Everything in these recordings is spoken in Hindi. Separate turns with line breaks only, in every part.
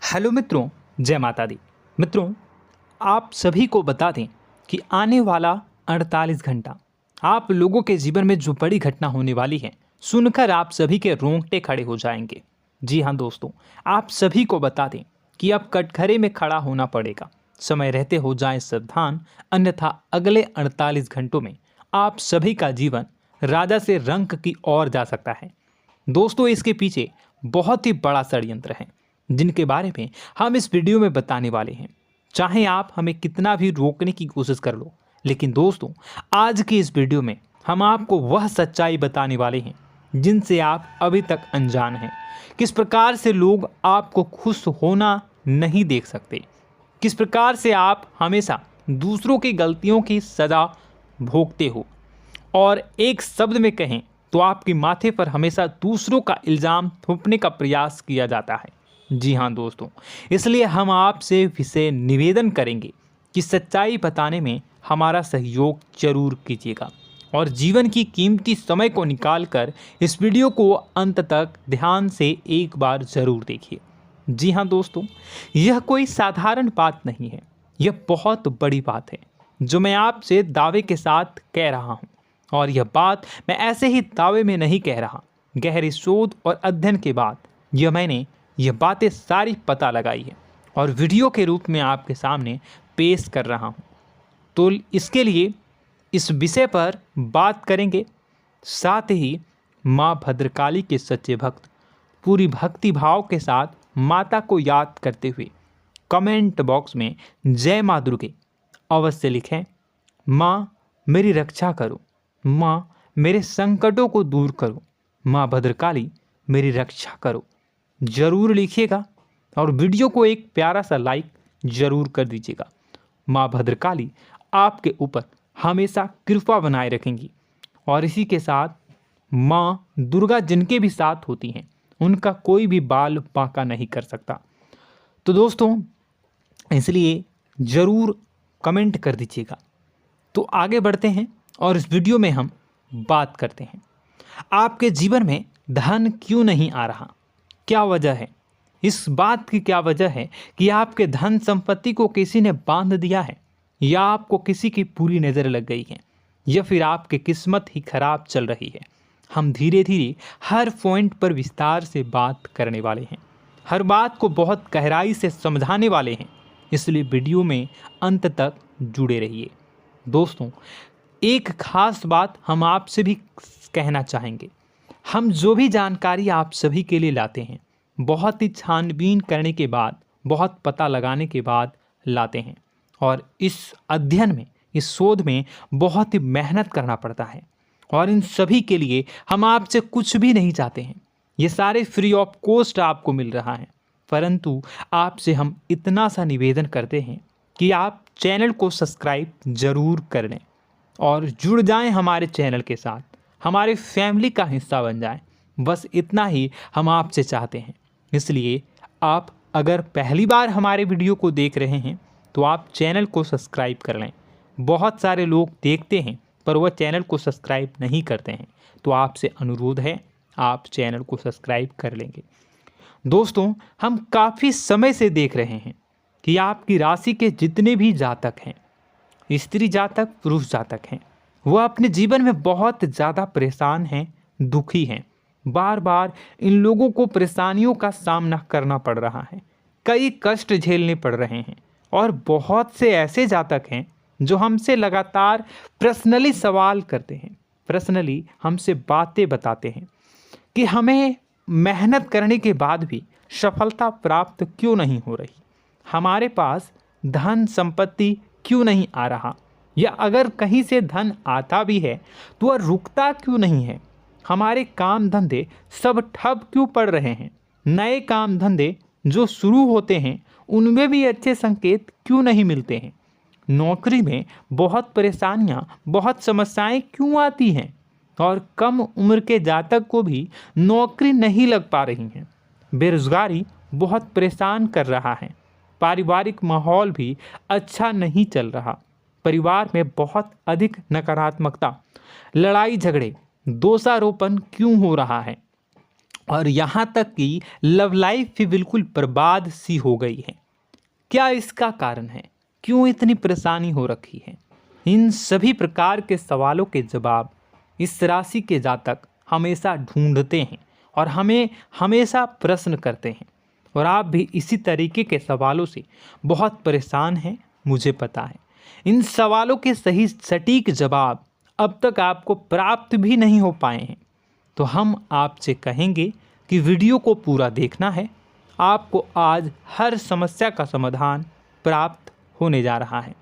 हेलो मित्रों, जय माता दी। मित्रों, आप सभी को बता दें कि आने वाला 48 घंटा आप लोगों के जीवन में जो बड़ी घटना होने वाली है, सुनकर आप सभी के रोंगटे खड़े हो जाएंगे। जी हाँ दोस्तों, आप सभी को बता दें कि अब कटघरे में खड़ा होना पड़ेगा। समय रहते हो जाएं सावधान, अन्यथा अगले 48 घंटों में आप सभी का जीवन राजा से रंक की ओर जा सकता है। दोस्तों, इसके पीछे बहुत ही बड़ा षड्यंत्र है जिनके बारे में हम इस वीडियो में बताने वाले हैं। चाहे आप हमें कितना भी रोकने की कोशिश कर लो, लेकिन दोस्तों आज की इस वीडियो में हम आपको वह सच्चाई बताने वाले हैं जिनसे आप अभी तक अनजान हैं। किस प्रकार से लोग आपको खुश होना नहीं देख सकते, किस प्रकार से आप हमेशा दूसरों की गलतियों की सज़ा भोगते हो, और एक शब्द में कहें तो आपके माथे पर हमेशा दूसरों का इल्ज़ाम थोपने का प्रयास किया जाता है। जी हाँ दोस्तों, इसलिए हम आपसे विशेष निवेदन करेंगे कि सच्चाई बताने में हमारा सहयोग जरूर कीजिएगा और जीवन की कीमती समय को निकालकर इस वीडियो को अंत तक ध्यान से एक बार ज़रूर देखिए। जी हाँ दोस्तों, यह कोई साधारण बात नहीं है, यह बहुत बड़ी बात है जो मैं आपसे दावे के साथ कह रहा हूँ। और यह बात मैं ऐसे ही दावे में नहीं कह रहा, गहरी शोध और अध्ययन के बाद मैंने यह बातें सारी पता लगाई है और वीडियो के रूप में आपके सामने पेश कर रहा हूँ। तो इसके लिए इस विषय पर बात करेंगे। साथ ही माँ भद्रकाली के सच्चे भक्त पूरी भक्ति भाव के साथ माता को याद करते हुए कमेंट बॉक्स में जय माँ दुर्गे अवश्य लिखें। माँ मेरी रक्षा करो, माँ मेरे संकटों को दूर करो, माँ भद्रकाली मेरी रक्षा करो, ज़रूर लिखिएगा और वीडियो को एक प्यारा सा लाइक ज़रूर कर दीजिएगा। माँ भद्रकाली आपके ऊपर हमेशा कृपा बनाए रखेंगी और इसी के साथ माँ दुर्गा जिनके भी साथ होती हैं उनका कोई भी बाल बांका नहीं कर सकता। तो दोस्तों, इसलिए ज़रूर कमेंट कर दीजिएगा। तो आगे बढ़ते हैं और इस वीडियो में हम बात करते हैं, आपके जीवन में धन क्यों नहीं आ रहा, क्या वजह है। इस बात की क्या वजह है कि आपके धन संपत्ति को किसी ने बांध दिया है, या आपको किसी की पूरी नज़र लग गई है, या फिर आपकी किस्मत ही खराब चल रही है। हम धीरे धीरे हर पॉइंट पर विस्तार से बात करने वाले हैं, हर बात को बहुत गहराई से समझाने वाले हैं, इसलिए वीडियो में अंत तक जुड़े रहिए। दोस्तों, एक खास बात हम आपसे भी कहना चाहेंगे, हम जो भी जानकारी आप सभी के लिए लाते हैं बहुत ही छानबीन करने के बाद, बहुत पता लगाने के बाद लाते हैं, और इस अध्ययन में, इस शोध में बहुत ही मेहनत करना पड़ता है। और इन सभी के लिए हम आपसे कुछ भी नहीं चाहते हैं, ये सारे फ्री ऑफ कॉस्ट आपको मिल रहा है। परंतु आपसे हम इतना सा निवेदन करते हैं कि आप चैनल को सब्सक्राइब ज़रूर कर लें और जुड़ जाएं हमारे चैनल के साथ, हमारे फैमिली का हिस्सा बन जाएं। बस इतना ही हम आपसे चाहते हैं। इसलिए आप अगर पहली बार हमारे वीडियो को देख रहे हैं तो आप चैनल को सब्सक्राइब कर लें। बहुत सारे लोग देखते हैं पर वह चैनल को सब्सक्राइब नहीं करते हैं, तो आपसे अनुरोध है आप चैनल को सब्सक्राइब कर लेंगे। दोस्तों, हम काफ़ी समय से देख रहे हैं कि आपकी राशि के जितने भी जातक हैं, स्त्री जातक पुरुष जातक हैं, वह अपने जीवन में बहुत ज़्यादा परेशान हैं, दुखी हैं। बार बार इन लोगों को परेशानियों का सामना करना पड़ रहा है, कई कष्ट झेलने पड़ रहे हैं। और बहुत से ऐसे जातक हैं जो हमसे लगातार पर्सनली सवाल करते हैं, पर्सनली हमसे बातें बताते हैं कि हमें मेहनत करने के बाद भी सफलता प्राप्त क्यों नहीं हो रही, हमारे पास धन संपत्ति क्यों नहीं आ रहा, या अगर कहीं से धन आता भी है तो वह रुकता क्यों नहीं है, हमारे काम धंधे सब ठप क्यों पड़ रहे हैं, नए काम धंधे जो शुरू होते हैं उनमें भी अच्छे संकेत क्यों नहीं मिलते हैं, नौकरी में बहुत परेशानियां, बहुत समस्याएं क्यों आती हैं, और कम उम्र के जातक को भी नौकरी नहीं लग पा रही हैं, बेरोजगारी बहुत परेशान कर रहा है, पारिवारिक माहौल भी अच्छा नहीं चल रहा, परिवार में बहुत अधिक नकारात्मकता, लड़ाई झगड़े, दोषारोपण क्यों हो रहा है, और यहाँ तक कि लव लाइफ भी बिल्कुल बर्बाद सी हो गई है। क्या इसका कारण है? क्यों इतनी परेशानी हो रखी है? इन सभी प्रकार के सवालों के जवाब इस राशि के जातक हमेशा ढूंढते हैं और हमें हमेशा प्रश्न करते हैं। और आप भी इसी तरीके के सवालों से बहुत परेशान हैं, मुझे पता है। इन सवालों के सही सटीक जवाब अब तक आपको प्राप्त भी नहीं हो पाए हैं। तो हम आपसे कहेंगे कि वीडियो को पूरा देखना है। आपको आज हर समस्या का समाधान प्राप्त होने जा रहा है।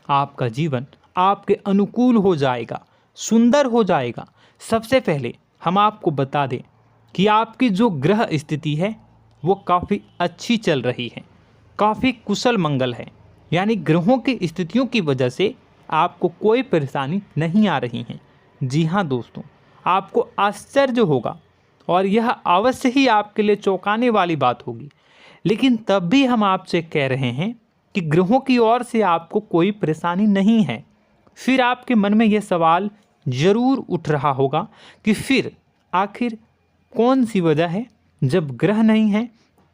आपका जीवन आपके अनुकूल हो जाएगा, सुंदर हो जाएगा। सबसे पहले हम आपको बता दें कि आपकी जो ग्रह स्थिति है वो काफ़ी अच्छी चल रही है, काफ़ी कुशल मंगल है। यानी ग्रहों की स्थितियों की वजह से आपको कोई परेशानी नहीं आ रही है। जी हाँ दोस्तों, आपको आश्चर्य होगा और यह अवश्य ही आपके लिए चौंकाने वाली बात होगी। लेकिन तब भी हम आपसे कह रहे हैं कि ग्रहों की ओर से आपको कोई परेशानी नहीं है। फिर आपके मन में यह सवाल जरूर उठ रहा होगा कि फिर आखिर कौन सी वजह है? जब ग्रह नहीं है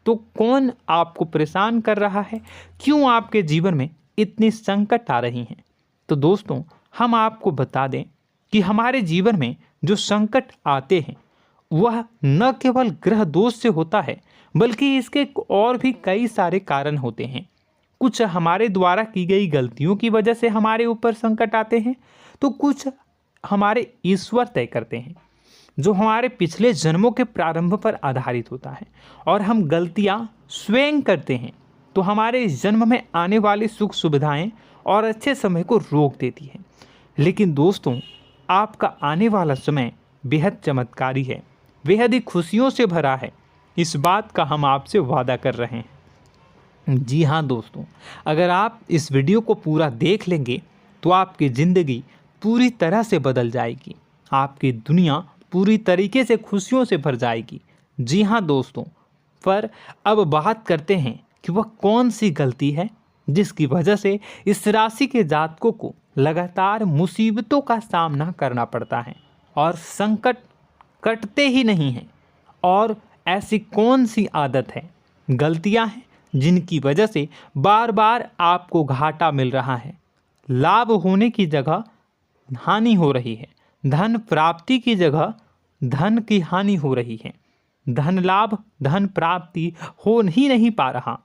तो कौन आपको परेशान कर रहा है? क्यों आपके जीवन में इतनी संकट आ रही हैं? तो दोस्तों, हम आपको बता दें कि हमारे जीवन में जो संकट आते हैं वह न केवल ग्रह दोष से होता है, बल्कि इसके और भी कई सारे कारण होते हैं। कुछ हमारे द्वारा की गई गलतियों की वजह से हमारे ऊपर संकट आते हैं, तो कुछ हमारे ईश्वर तय करते हैं, जो हमारे पिछले जन्मों के प्रारंभ पर आधारित होता है। और हम गलतियां स्वयं करते हैं तो हमारे इस जन्म में आने वाली सुख सुविधाएं और अच्छे समय को रोक देती हैं। लेकिन दोस्तों, आपका आने वाला समय बेहद चमत्कारी है, बेहद ही खुशियों से भरा है। इस बात का हम आपसे वादा कर रहे हैं। जी हाँ दोस्तों, अगर आप इस वीडियो को पूरा देख लेंगे तो आपकी ज़िंदगी पूरी तरह से बदल जाएगी, आपकी दुनिया पूरी तरीके से खुशियों से भर जाएगी। जी हाँ दोस्तों, पर अब बात करते हैं कि वह कौन सी गलती है जिसकी वजह से इस राशि के जातकों को लगातार मुसीबतों का सामना करना पड़ता है और संकट कटते ही नहीं हैं। और ऐसी कौन सी आदत है, गलतियां हैं जिनकी वजह से बार बार आपको घाटा मिल रहा है, लाभ होने की जगह हानि हो रही है, धन प्राप्ति की जगह धन की हानि हो रही है, धन लाभ धन प्राप्ति हो ही नहीं पा रहा,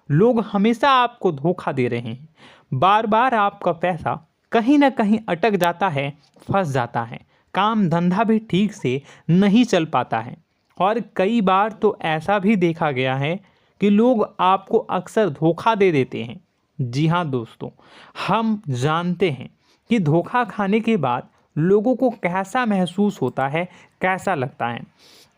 लोग हमेशा आपको धोखा दे रहे हैं, बार बार आपका पैसा कहीं ना कहीं अटक जाता है, फंस जाता है, काम धंधा भी ठीक से नहीं चल पाता है। और कई बार तो ऐसा भी देखा गया है कि लोग आपको अक्सर धोखा दे देते हैं। जी हाँ दोस्तों, हम जानते हैं कि धोखा खाने के बाद लोगों को कैसा महसूस होता है, कैसा लगता है।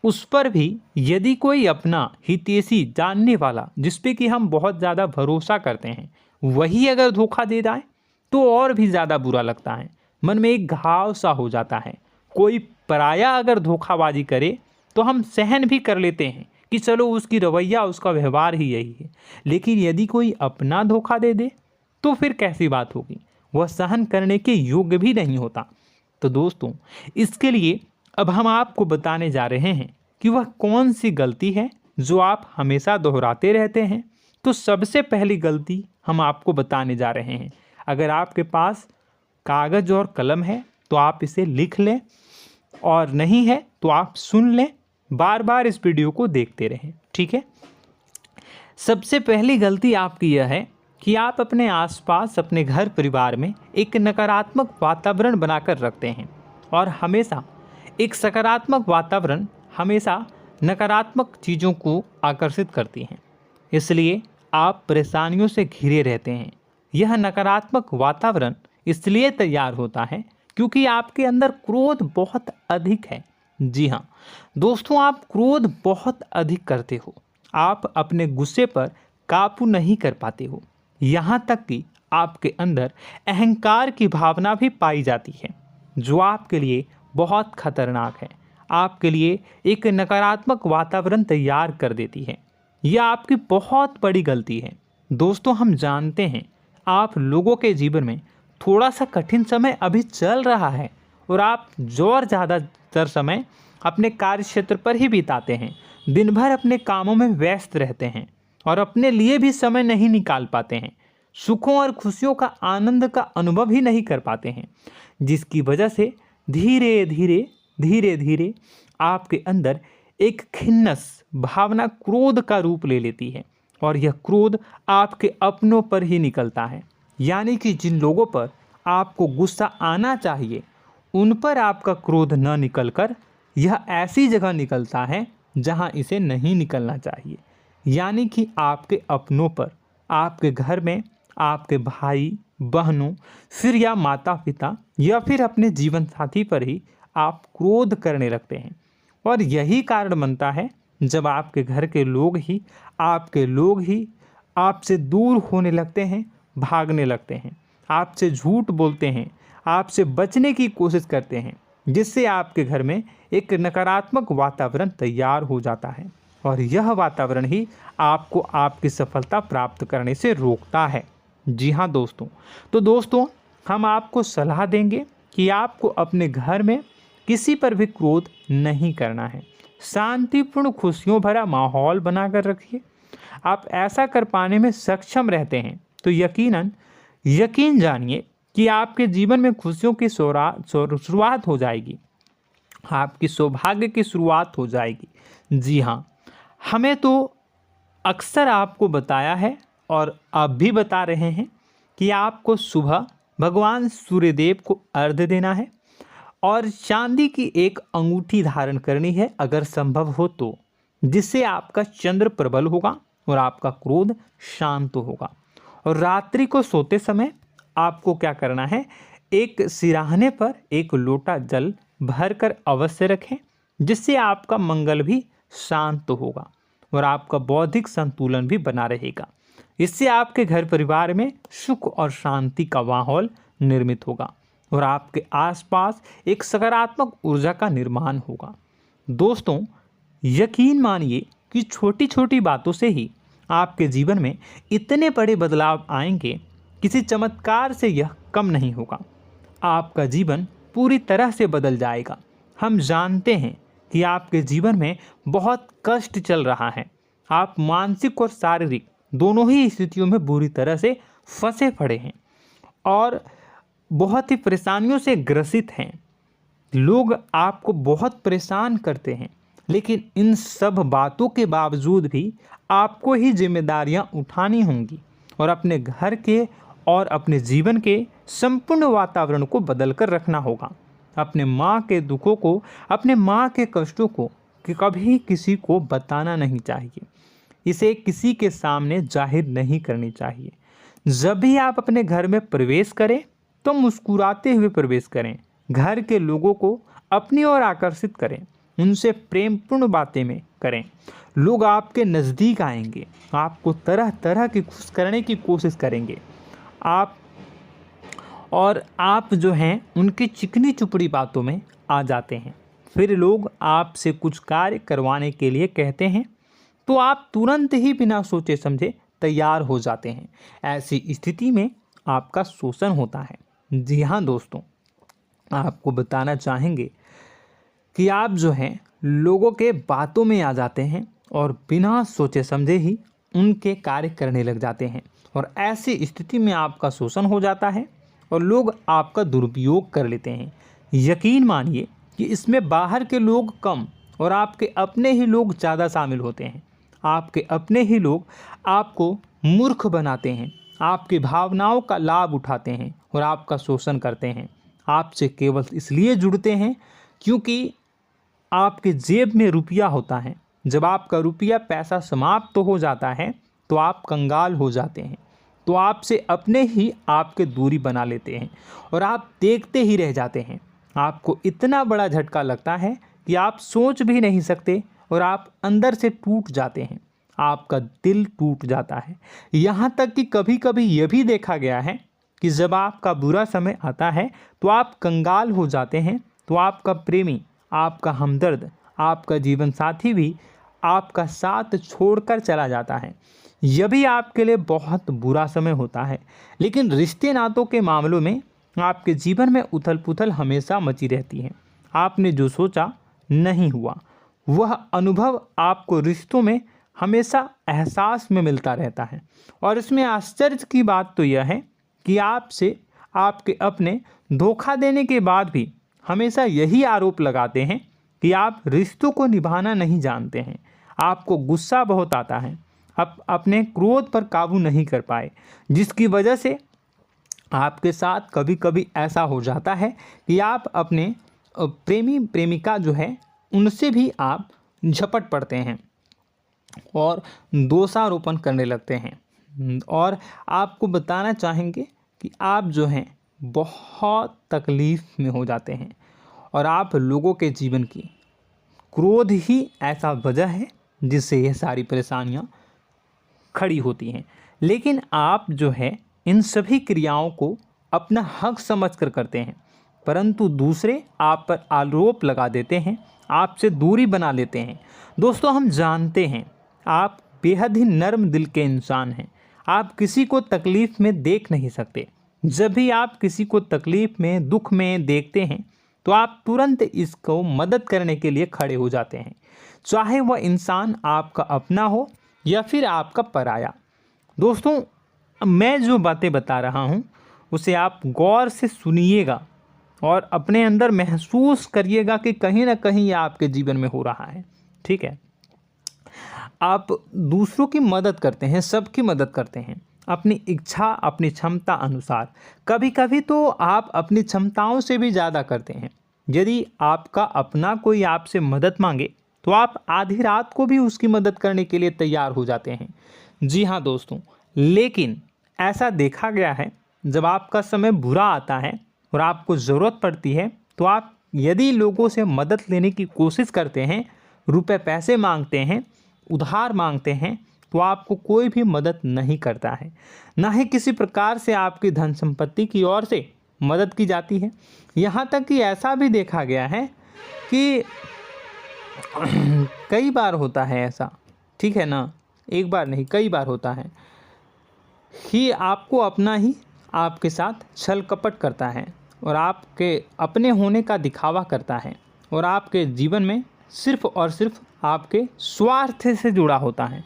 उस पर भी यदि कोई अपना हितैषी जानने वाला, जिस पे कि हम बहुत ज़्यादा भरोसा करते हैं, वही अगर धोखा दे जाए तो और भी ज़्यादा बुरा लगता है, मन में एक घाव सा हो जाता है। कोई पराया अगर धोखाबाजी करे तो हम सहन भी कर लेते हैं कि चलो उसकी रवैया, उसका व्यवहार ही यही है। लेकिन यदि कोई अपना धोखा दे दे तो फिर कैसी बात होगी, वह सहन करने के योग्य भी नहीं होता। तो दोस्तों, इसके लिए अब हम आपको बताने जा रहे हैं कि वह कौन सी गलती है जो आप हमेशा दोहराते रहते हैं। तो सबसे पहली गलती हम आपको बताने जा रहे हैं। अगर आपके पास कागज़ और कलम है तो आप इसे लिख लें, और नहीं है तो आप सुन लें, बार बार इस वीडियो को देखते रहें, ठीक है। सबसे पहली गलती आपकी यह है कि आप अपने आसपास, अपने घर परिवार में एक नकारात्मक वातावरण बनाकर रखते हैं। और हमेशा एक सकारात्मक वातावरण हमेशा नकारात्मक चीज़ों को आकर्षित करती हैं, इसलिए आप परेशानियों से घिरे रहते हैं। यह नकारात्मक वातावरण इसलिए तैयार होता है क्योंकि आपके अंदर क्रोध बहुत अधिक है। जी हाँ दोस्तों, आप क्रोध बहुत अधिक करते हो, आप अपने गुस्से पर काबू नहीं कर पाते हो, यहाँ तक कि आपके अंदर अहंकार की भावना भी पाई जाती है, जो आपके लिए बहुत खतरनाक है, आपके लिए एक नकारात्मक वातावरण तैयार कर देती है। यह आपकी बहुत बड़ी गलती है। दोस्तों, हम जानते हैं आप लोगों के जीवन में थोड़ा सा कठिन समय अभी चल रहा है और आप और ज़्यादातर समय अपने कार्य क्षेत्र पर ही बिताते हैं, दिन भर अपने कामों में व्यस्त रहते हैं और अपने लिए भी समय नहीं निकाल पाते हैं, सुखों और खुशियों का आनंद का अनुभव ही नहीं कर पाते हैं, जिसकी वजह से धीरे धीरे धीरे धीरे आपके अंदर एक खिन्नस भावना क्रोध का रूप ले लेती है और यह क्रोध आपके अपनों पर ही निकलता है। यानी कि जिन लोगों पर आपको गुस्सा आना चाहिए उन पर आपका क्रोध न निकलकर यह ऐसी जगह निकलता है जहां इसे नहीं निकलना चाहिए। यानी कि आपके अपनों पर, आपके घर में, आपके भाई बहनों, फिर या माता पिता या फिर अपने जीवन साथी पर ही आप क्रोध करने लगते हैं। और यही कारण बनता है जब आपके घर के लोग ही आपसे दूर होने लगते हैं, भागने लगते हैं, आपसे झूठ बोलते हैं, आपसे बचने की कोशिश करते हैं, जिससे आपके घर में एक नकारात्मक वातावरण तैयार हो जाता है और यह वातावरण ही आपको आपकी सफलता प्राप्त करने से रोकता है। जी हाँ दोस्तों, तो दोस्तों हम आपको सलाह देंगे कि आपको अपने घर में किसी पर भी क्रोध नहीं करना है। शांतिपूर्ण खुशियों भरा माहौल बनाकर रखिए। आप ऐसा कर पाने में सक्षम रहते हैं तो यकीन जानिए कि आपके जीवन में खुशियों की शुरुआत हो जाएगी, आपकी सौभाग्य की शुरुआत हो जाएगी। जी हाँ, हमें तो अक्सर आपको बताया है और आप भी बता रहे हैं कि आपको सुबह भगवान सूर्यदेव को अर्घ्य देना है और चांदी की एक अंगूठी धारण करनी है अगर संभव हो तो, जिससे आपका चंद्र प्रबल होगा और आपका क्रोध शांत होगा। और रात्रि को सोते समय आपको क्या करना है, एक सिराहने पर एक लोटा जल भरकर अवश्य रखें, जिससे आपका मंगल भी शांत होगा और आपका बौद्धिक संतुलन भी बना रहेगा। इससे आपके घर परिवार में सुख और शांति का माहौल निर्मित होगा और आपके आसपास एक सकारात्मक ऊर्जा का निर्माण होगा। दोस्तों यकीन मानिए कि छोटी छोटी बातों से ही आपके जीवन में इतने बड़े बदलाव आएंगे, किसी चमत्कार से यह कम नहीं होगा। आपका जीवन पूरी तरह से बदल जाएगा। हम जानते हैं कि आपके जीवन में बहुत कष्ट चल रहा है, आप मानसिक और शारीरिक दोनों ही स्थितियों में बुरी तरह से फंसे पड़े हैं और बहुत ही परेशानियों से ग्रसित हैं। लोग आपको बहुत परेशान करते हैं, लेकिन इन सब बातों के बावजूद भी आपको ही जिम्मेदारियां उठानी होंगी और अपने घर के और अपने जीवन के संपूर्ण वातावरण को बदल कर रखना होगा। अपने माँ के दुखों को, अपने माँ के कष्टों को कभी किसी को बताना नहीं चाहिए, इसे किसी के सामने जाहिर नहीं करनी चाहिए। जब भी आप अपने घर में प्रवेश करें तो मुस्कुराते हुए प्रवेश करें, घर के लोगों को अपनी ओर आकर्षित करें, उनसे प्रेमपूर्ण बातें में करें। लोग आपके नज़दीक आएंगे, आपको तरह तरह की खुश करने की कोशिश करेंगे। आप जो हैं उनकी चिकनी चुपड़ी बातों में आ जाते हैं। फिर लोग आपसे कुछ कार्य करवाने के लिए कहते हैं तो आप तुरंत ही बिना सोचे समझे तैयार हो जाते हैं। ऐसी स्थिति में आपका शोषण होता है। जी हाँ दोस्तों, आपको बताना चाहेंगे कि आप जो हैं लोगों के बातों में आ जाते हैं और बिना सोचे समझे ही उनके कार्य करने लग जाते हैं और ऐसी स्थिति में आपका शोषण हो जाता है और लोग आपका दुरुपयोग कर लेते हैं। यकीन मानिए कि इसमें बाहर के लोग कम और आपके अपने ही लोग ज़्यादा शामिल होते हैं। आपके अपने ही लोग आपको मूर्ख बनाते हैं, आपकी भावनाओं का लाभ उठाते हैं और आपका शोषण करते हैं। आपसे केवल इसलिए जुड़ते हैं क्योंकि आपके जेब में रुपया होता है। जब आपका रुपया पैसा समाप्त हो जाता है तो आप कंगाल हो जाते हैं, तो आपसे अपने ही आपके दूरी बना लेते हैं और आप देखते ही रह जाते हैं। आपको इतना बड़ा झटका लगता है कि आप सोच भी नहीं सकते और आप अंदर से टूट जाते हैं, आपका दिल टूट जाता है। यहाँ तक कि कभी कभी यह भी देखा गया है कि जब आपका बुरा समय आता है तो आप कंगाल हो जाते हैं, तो आपका प्रेमी, आपका हमदर्द, आपका जीवन साथी भी आपका साथ छोड़कर चला जाता है। यह भी आपके लिए बहुत बुरा समय होता है। लेकिन रिश्ते नातों के मामलों में आपके जीवन में उथल पुथल हमेशा मची रहती है। आपने जो सोचा नहीं हुआ। वह अनुभव आपको रिश्तों में हमेशा एहसास में मिलता रहता है। और इसमें आश्चर्य की बात तो यह है कि आपसे आपके अपने धोखा देने के बाद भी हमेशा यही आरोप लगाते हैं कि आप रिश्तों को निभाना नहीं जानते हैं। आपको गुस्सा बहुत आता है, आप अपने क्रोध पर काबू नहीं कर पाए, जिसकी वजह से आपके साथ कभी कभी ऐसा हो जाता है कि आप अपने प्रेमी प्रेमिका जो है उनसे भी आप झपट पड़ते हैं और दोषारोपण करने लगते हैं। और आपको बताना चाहेंगे कि आप जो हैं बहुत तकलीफ़ में हो जाते हैं और आप लोगों के जीवन की क्रोध ही ऐसा वजह है जिससे यह सारी परेशानियां खड़ी होती हैं। लेकिन आप जो है इन सभी क्रियाओं को अपना हक समझकर करते हैं, परंतु दूसरे आप पर आरोप लगा देते हैं, आपसे दूरी बना लेते हैं। दोस्तों, हम जानते हैं आप बेहद ही नर्म दिल के इंसान हैं। आप किसी को तकलीफ़ में देख नहीं सकते। जब भी आप किसी को तकलीफ़ में, दुख में देखते हैं तो आप तुरंत इसको मदद करने के लिए खड़े हो जाते हैं, चाहे वह इंसान आपका अपना हो या फिर आपका पराया। दोस्तों, मैं जो बातें बता रहा हूँ उसे आप गौर से सुनिएगा और अपने अंदर महसूस करिएगा कि कहीं ना कहीं यह आपके जीवन में हो रहा है। ठीक है, आप दूसरों की मदद करते हैं, सबकी मदद करते हैं अपनी इच्छा, अपनी क्षमता अनुसार। कभी कभी तो आप अपनी क्षमताओं से भी ज़्यादा करते हैं। यदि आपका अपना कोई आपसे मदद मांगे तो आप आधी रात को भी उसकी मदद करने के लिए तैयार हो जाते हैं। जी हाँ दोस्तों, लेकिन ऐसा देखा गया है जब आपका समय बुरा आता है और आपको ज़रूरत पड़ती है तो आप यदि लोगों से मदद लेने की कोशिश करते हैं, रुपए पैसे मांगते हैं, उधार मांगते हैं, तो आपको कोई भी मदद नहीं करता है। ना ही किसी प्रकार से आपकी धन संपत्ति की ओर से मदद की जाती है। यहाँ तक कि ऐसा भी देखा गया है कि कई बार होता है ऐसा, ठीक है ना, एक बार नहीं कई बार होता है कि आपको अपना ही आपके साथ छल कपट करता है और आपके अपने होने का दिखावा करता है और आपके जीवन में सिर्फ और सिर्फ आपके स्वार्थ से जुड़ा होता है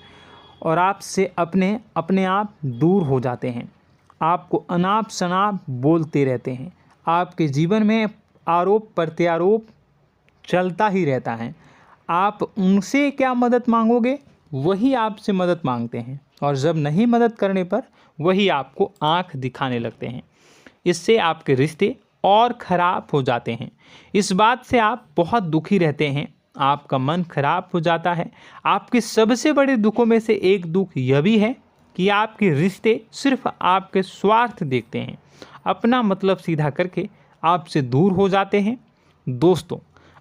और आपसे अपने आप दूर हो जाते हैं। आपको अनाप शनाप बोलते रहते हैं। आपके जीवन में आरोप प्रत्यारोप चलता ही रहता है। आप उनसे क्या मदद मांगोगे, वही आपसे मदद मांगते हैं और जब नहीं मदद करने पर वही आपको आंख दिखाने लगते हैं। इससे आपके रिश्ते और ख़राब हो जाते हैं। इस बात से आप बहुत दुखी रहते हैं, आपका मन खराब हो जाता है। आपके सबसे बड़े दुखों में से एक दुख यह भी है कि आपके रिश्ते सिर्फ आपके स्वार्थ देखते हैं, अपना मतलब सीधा करके आपसे दूर हो जाते हैं। दोस्तों,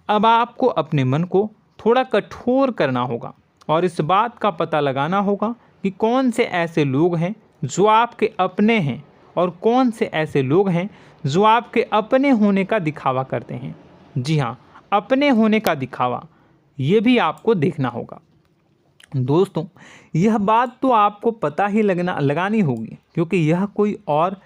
अब आपको अपने मन को थोड़ा कठोर करना होगा और इस बात का पता लगाना होगा कि कौन से ऐसे लोग हैं जो आपके अपने हैं और कौन से ऐसे लोग हैं जो आपके अपने होने का दिखावा करते हैं। जी हाँ, अपने होने का दिखावा, ये भी आपको देखना होगा। दोस्तों, यह बात तो आपको पता ही लगानी होगी, क्योंकि यह कोई और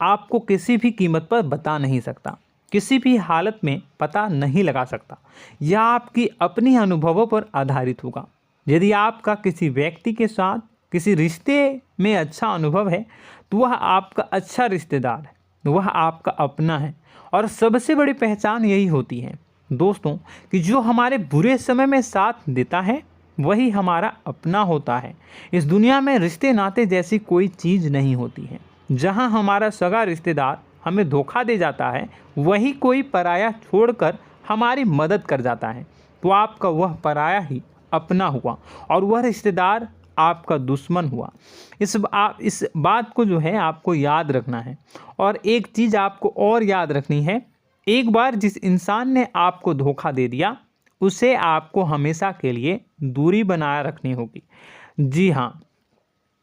आपको किसी भी कीमत पर बता नहीं सकता, किसी भी हालत में पता नहीं लगा सकता। यह आपकी अपनी अनुभवों पर आधारित होगा। यदि आपका किसी व्यक्ति के साथ किसी रिश्ते में अच्छा अनुभव है तो वह आपका अच्छा रिश्तेदार है, वह आपका अपना है। और सबसे बड़ी पहचान यही होती है दोस्तों कि जो हमारे बुरे समय में साथ देता है वही हमारा अपना होता है। इस दुनिया में रिश्ते नाते जैसी कोई चीज़ नहीं होती है। जहां हमारा सगा रिश्तेदार हमें धोखा दे जाता है, वही कोई पराया छोड़कर हमारी मदद कर जाता है, तो आपका वह पराया ही अपना हुआ और वह रिश्तेदार आपका दुश्मन हुआ। इस बात को जो है आपको याद रखना है। और एक चीज़ आपको और याद रखनी है, एक बार जिस इंसान ने आपको धोखा दे दिया उसे आपको हमेशा के लिए दूरी बनाए रखनी होगी। जी हाँ,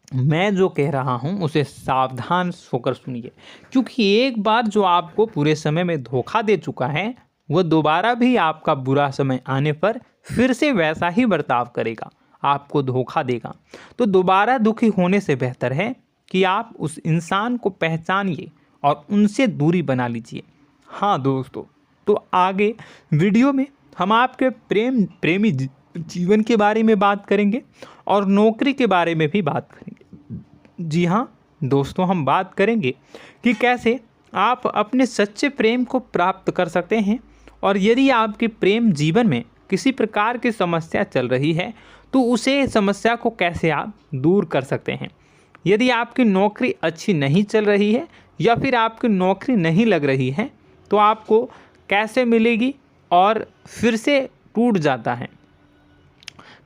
मैं जो कह रहा हूँ उसे सावधान होकर सुनिए, क्योंकि एक बार जो आपको पूरे समय में धोखा दे चुका है वह दोबारा भी आपका बुरा समय आने पर फिर से वैसा ही बर्ताव करेगा, आपको धोखा देगा। तो दोबारा दुखी होने से बेहतर है कि आप उस इंसान को पहचानिए और उनसे दूरी बना लीजिए। हाँ दोस्तों, तो आगे वीडियो में हम आपके प्रेमी जीवन के बारे में बात करेंगे और नौकरी के बारे में भी बात करेंगे। जी हाँ दोस्तों, हम बात करेंगे कि कैसे आप अपने सच्चे प्रेम को प्राप्त कर सकते हैं, और यदि आपके प्रेम जीवन में किसी प्रकार की समस्या चल रही है तो उसे समस्या को कैसे आप दूर कर सकते हैं। यदि आपकी नौकरी अच्छी नहीं चल रही है या फिर आपकी नौकरी नहीं लग रही है तो आपको कैसे मिलेगी और फिर से टूट जाता है,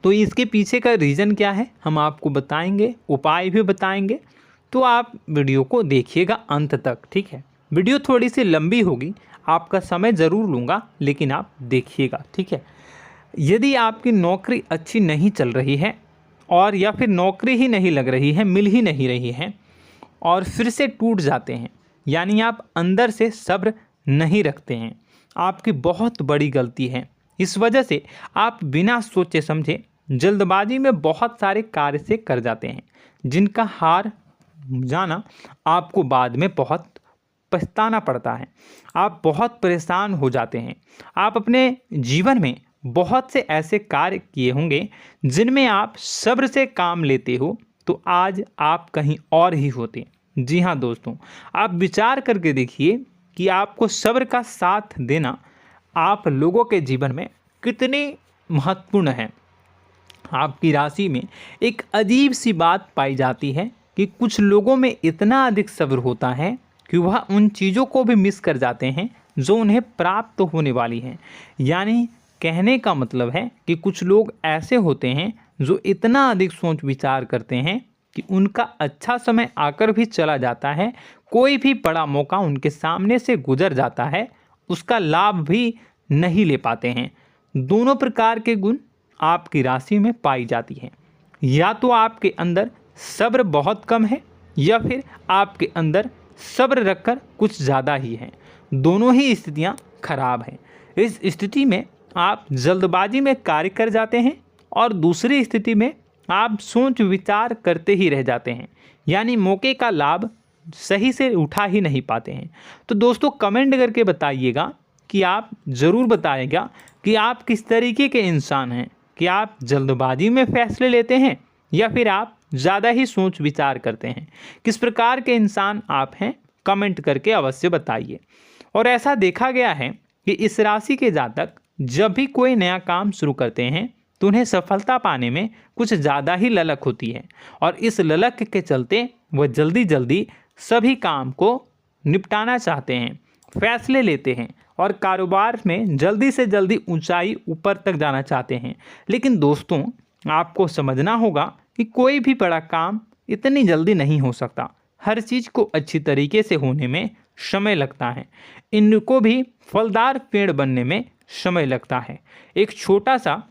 तो इसके पीछे का रीज़न क्या है हम आपको बताएंगे, उपाय भी बताएंगे। तो आप वीडियो को देखिएगा अंत तक, ठीक है। वीडियो थोड़ी सी लंबी होगी, आपका समय ज़रूर लूँगा, लेकिन आप देखिएगा, ठीक है। यदि आपकी नौकरी अच्छी नहीं चल रही है और या फिर नौकरी ही नहीं लग रही है, मिल ही नहीं रही है और फिर से टूट जाते हैं, यानी आप अंदर से सब्र नहीं रखते हैं, आपकी बहुत बड़ी गलती है। इस वजह से आप बिना सोचे समझे जल्दबाजी में बहुत सारे कार्य से कर जाते हैं, जिनका हार जाना आपको बाद में बहुत पछताना पड़ता है। आप बहुत परेशान हो जाते हैं। आप अपने जीवन में बहुत से ऐसे कार्य किए होंगे जिनमें आप सब्र से काम लेते हो, तो आज आप कहीं और ही होते। जी हाँ दोस्तों, आप विचार करके देखिए कि आपको सब्र का साथ देना आप लोगों के जीवन में कितने महत्वपूर्ण है। आपकी राशि में एक अजीब सी बात पाई जाती है कि कुछ लोगों में इतना अधिक सब्र होता है कि वह उन चीज़ों को भी मिस कर जाते हैं जो उन्हें प्राप्त होने वाली हैं। यानी कहने का मतलब है कि कुछ लोग ऐसे होते हैं जो इतना अधिक सोच विचार करते हैं कि उनका अच्छा समय आकर भी चला जाता है, कोई भी बड़ा मौका उनके सामने से गुजर जाता है, उसका लाभ भी नहीं ले पाते हैं। दोनों प्रकार के गुण आपकी राशि में पाई जाती हैं। या तो आपके अंदर सब्र बहुत कम है या फिर आपके अंदर सब्र रखकर कुछ ज़्यादा ही है। दोनों ही स्थितियाँ खराब हैं। इस स्थिति में आप जल्दबाजी में कार्य कर जाते हैं और दूसरी स्थिति में आप सोच विचार करते ही रह जाते हैं, यानी मौके का लाभ सही से उठा ही नहीं पाते हैं। तो दोस्तों कमेंट करके बताइएगा कि आप ज़रूर बताइएगा कि आप किस तरीके के इंसान हैं, कि आप जल्दबाजी में फैसले लेते हैं या फिर आप ज़्यादा ही सोच विचार करते हैं। किस प्रकार के इंसान आप हैं, कमेंट करके अवश्य बताइए। और ऐसा देखा गया है कि इस राशि के जातक जब भी कोई नया काम शुरू करते हैं तो उन्हें सफलता पाने में कुछ ज़्यादा ही ललक होती है, और इस ललक के चलते वह जल्दी जल्दी सभी काम को निपटाना चाहते हैं, फैसले लेते हैं और कारोबार में जल्दी से जल्दी ऊंचाई ऊपर तक जाना चाहते हैं। लेकिन दोस्तों आपको समझना होगा कि कोई भी बड़ा काम इतनी जल्दी नहीं हो सकता। हर चीज़ को अच्छी तरीके से होने में समय लगता है। इनको भी फलदार पेड़ बनने में समय लगता है। एक छोटा सा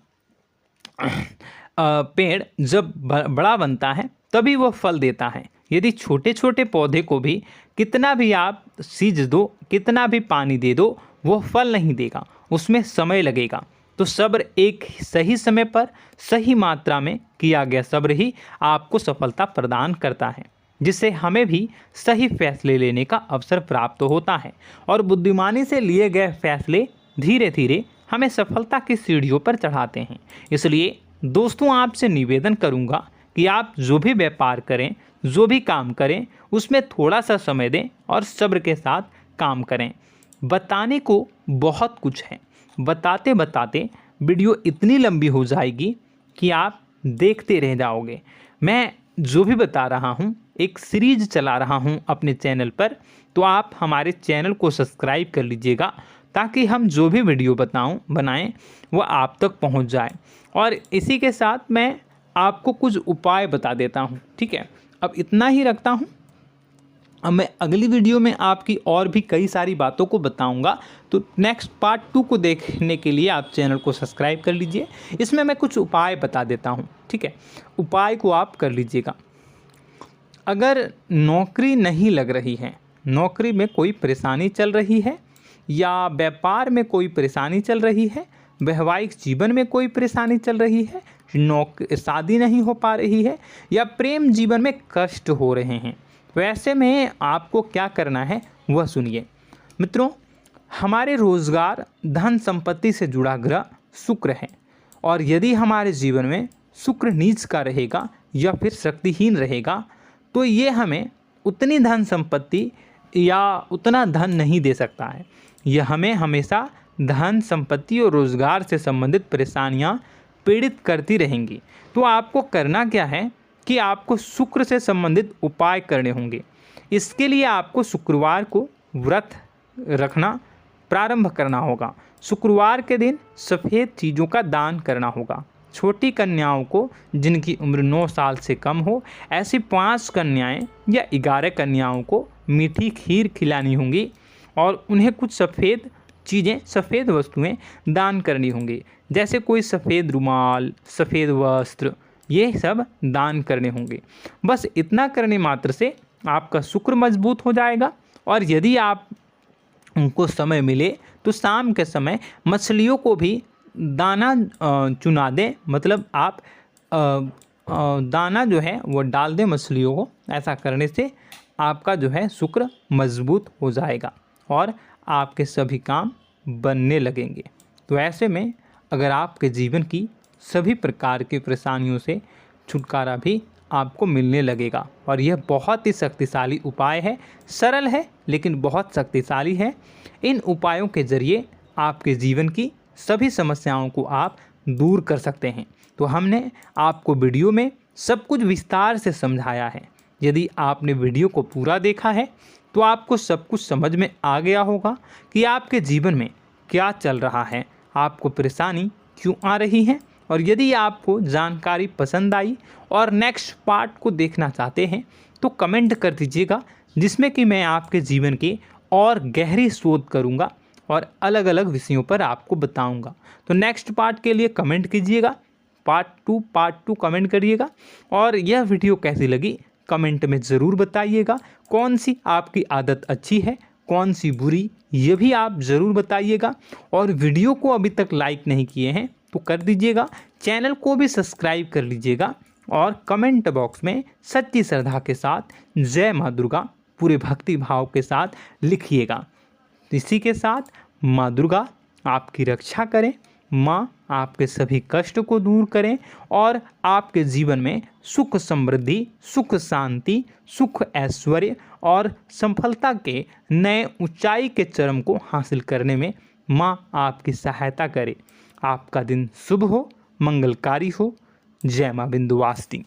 पेड़ जब बड़ा बनता है तभी वह फल देता है। यदि छोटे छोटे पौधे को भी कितना भी आप सींच दो, कितना भी पानी दे दो, वो फल नहीं देगा, उसमें समय लगेगा। तो सब्र एक सही समय पर सही मात्रा में किया गया सब्र ही आपको सफलता प्रदान करता है, जिससे हमें भी सही फैसले लेने का अवसर प्राप्त होता है। और बुद्धिमानी से लिए गए फैसले धीरे धीरे हमें सफलता की सीढ़ियों पर चढ़ाते हैं। इसलिए दोस्तों आपसे निवेदन करूंगा कि आप जो भी व्यापार करें, जो भी काम करें, उसमें थोड़ा सा समय दें और सब्र के साथ काम करें। बताने को बहुत कुछ है, बताते बताते वीडियो इतनी लंबी हो जाएगी कि आप देखते रह जाओगे। मैं जो भी बता रहा हूँ एक सीरीज चला रहा हूँ अपने चैनल पर, तो आप हमारे चैनल को सब्सक्राइब कर लीजिएगा ताकि हम जो भी वीडियो बनाएं वो आप तक पहुँच जाए। और इसी के साथ मैं आपको कुछ उपाय बता देता हूँ, ठीक है। अब इतना ही रखता हूँ। अब मैं अगली वीडियो में आपकी और भी कई सारी बातों को बताऊंगा। तो नेक्स्ट पार्ट 2 को देखने के लिए आप चैनल को सब्सक्राइब कर लीजिए। इसमें मैं कुछ उपाय बता देता हूं, ठीक है। उपाय को आप कर लीजिएगा। अगर नौकरी नहीं लग रही है, नौकरी में कोई परेशानी चल रही है, या व्यापार में कोई परेशानी चल रही है, वैवाहिक जीवन में कोई परेशानी चल रही है, शादी नहीं हो पा रही है, या प्रेम जीवन में कष्ट हो रहे हैं, वैसे में आपको क्या करना है वह सुनिए। मित्रों, हमारे रोजगार धन संपत्ति से जुड़ा ग्रह शुक्र है, और यदि हमारे जीवन में शुक्र नीच का रहेगा या फिर शक्तिहीन रहेगा तो ये हमें उतनी धन संपत्ति या उतना धन नहीं दे सकता है। यह हमें हमेशा धन संपत्ति और रोजगार से संबंधित परेशानियां पीड़ित करती रहेंगी। तो आपको करना क्या है कि आपको शुक्र से संबंधित उपाय करने होंगे। इसके लिए आपको शुक्रवार को व्रत रखना प्रारंभ करना होगा। शुक्रवार के दिन सफ़ेद चीज़ों का दान करना होगा। छोटी कन्याओं को जिनकी उम्र 9 साल से कम हो, ऐसी 5 कन्याएं या 11 कन्याओं को मीठी खीर खिलानी होंगी और उन्हें कुछ सफ़ेद चीज़ें, सफ़ेद वस्तुएं दान करनी होंगी, जैसे कोई सफ़ेद रुमाल, सफ़ेद वस्त्र, ये सब दान करने होंगे। बस इतना करने मात्र से आपका शुक्र मजबूत हो जाएगा। और यदि आप उनको समय मिले तो शाम के समय मछलियों को भी दाना चुना दें, मतलब आप दाना जो है वो डाल दें मछलियों को। ऐसा करने से आपका जो है शुक्र मजबूत हो जाएगा और आपके सभी काम बनने लगेंगे। तो ऐसे में अगर आपके जीवन की सभी प्रकार की परेशानियों से छुटकारा भी आपको मिलने लगेगा। और यह बहुत ही शक्तिशाली उपाय है, सरल है लेकिन बहुत शक्तिशाली है। इन उपायों के ज़रिए आपके जीवन की सभी समस्याओं को आप दूर कर सकते हैं। तो हमने आपको वीडियो में सब कुछ विस्तार से समझाया है। यदि आपने वीडियो को पूरा देखा है तो आपको सब कुछ समझ में आ गया होगा कि आपके जीवन में क्या चल रहा है, आपको परेशानी क्यों आ रही है। और यदि आपको जानकारी पसंद आई और नेक्स्ट पार्ट को देखना चाहते हैं तो कमेंट कर दीजिएगा, जिसमें कि मैं आपके जीवन की और गहरी शोध करूंगा और अलग अलग विषयों पर आपको बताऊंगा। तो नेक्स्ट पार्ट के लिए कमेंट कीजिएगा, पार्ट टू कमेंट करिएगा। और यह वीडियो कैसी लगी कमेंट में ज़रूर बताइएगा। कौन सी आपकी आदत अच्छी है, कौन सी बुरी, ये भी आप ज़रूर बताइएगा। और वीडियो को अभी तक लाइक नहीं किए हैं तो कर दीजिएगा, चैनल को भी सब्सक्राइब कर लीजिएगा और कमेंट बॉक्स में सच्ची श्रद्धा के साथ जय माँ दुर्गा पूरे भक्ति भाव के साथ लिखिएगा। इसी के साथ माँ दुर्गा आपकी रक्षा करें, माँ आपके सभी कष्ट को दूर करें और आपके जीवन में सुख समृद्धि, सुख शांति, सुख ऐश्वर्य और सफलता के नए ऊंचाई के चरम को हासिल करने में माँ आपकी सहायता करे। आपका दिन शुभ हो, मंगलकारी हो। जय माँ विंध्यवासिनी।